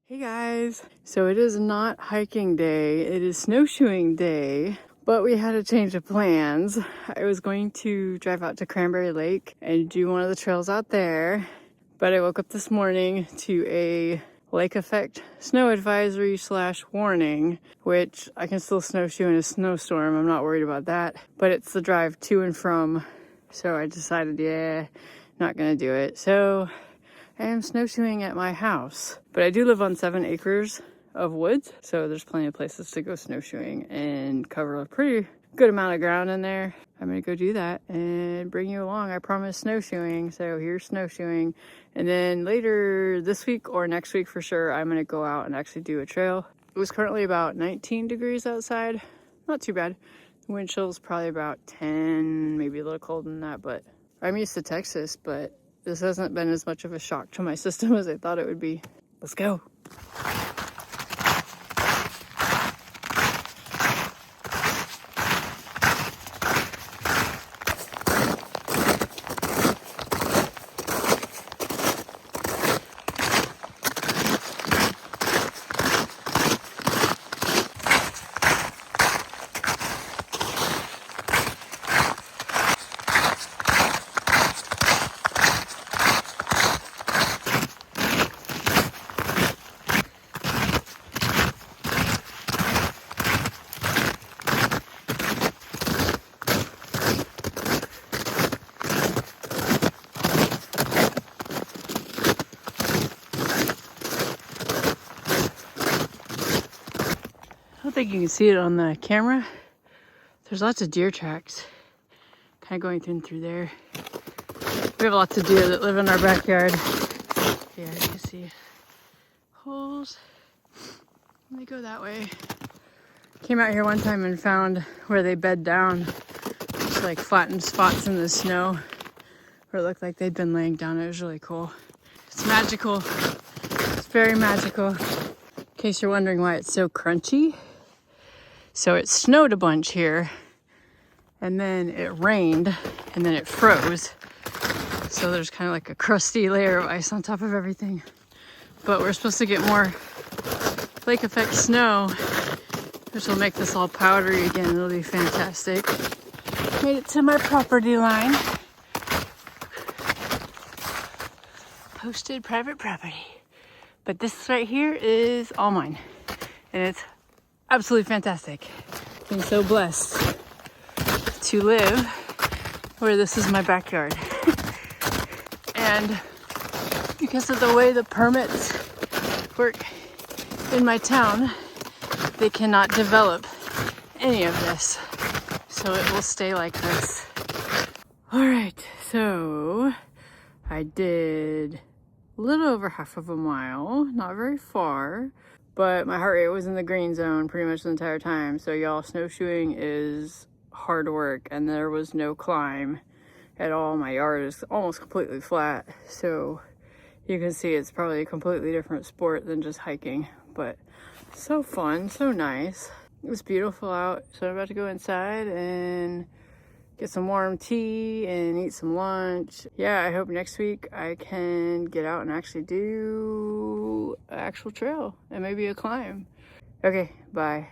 Hey guys! So it is not hiking day, it is snowshoeing day, but we had a change of plans. I was going to drive out to Cranberry Lake and do one of the trails out there, but I woke up this morning to a lake effect snow advisory / warning, which I can still snowshoe in a snowstorm. I'm not worried about that, but it's the drive to and from. So I decided, yeah, not gonna do it. So I am snowshoeing at my house, but I do live on 7 acres of woods, so there's plenty of places to go snowshoeing and cover a pretty good amount of ground in there. I'm gonna go do that and bring you along. I promise snowshoeing, so here's snowshoeing. And then later this week or next week for sure, I'm gonna go out and actually do a trail. It was currently about 19 degrees outside, not too bad. The wind chill's probably about 10, maybe a little colder than that, but I'm used to Texas, but this hasn't been as much of a shock to my system as I thought it would be. Let's go. I don't think you can see it on the camera. There's lots of deer tracks kind of going through there. We have lots of deer that live in our backyard. Yeah, you can see holes. Let me go that way. Came out here one time and found where they bed down, just like flattened spots in the snow where it looked like they'd been laying down. It was really cool. It's magical. It's very magical. In case you're wondering why it's so crunchy. So it snowed a bunch here, and then it rained, and then it froze. So there's kind of like a crusty layer of ice on top of everything. But we're supposed to get more lake effect snow, which will make this all powdery again. It'll be fantastic. Made it to my property line. Posted private property. But this right here is all mine. And it's absolutely fantastic. I'm so blessed to live where this is my backyard. And because of the way the permits work in my town, they cannot develop any of this. So it will stay like this. All right, so I did a little over half of a mile, not very far. But my heart rate was in the green zone pretty much the entire time. So y'all, snowshoeing is hard work and there was no climb at all. My yard is almost completely flat. So you can see it's probably a completely different sport than just hiking. But so fun, so nice. It was beautiful out. So I'm about to go inside and get some warm tea and eat some lunch. Yeah, I hope next week I can get out and actually do an actual trail and maybe a climb. Okay, bye.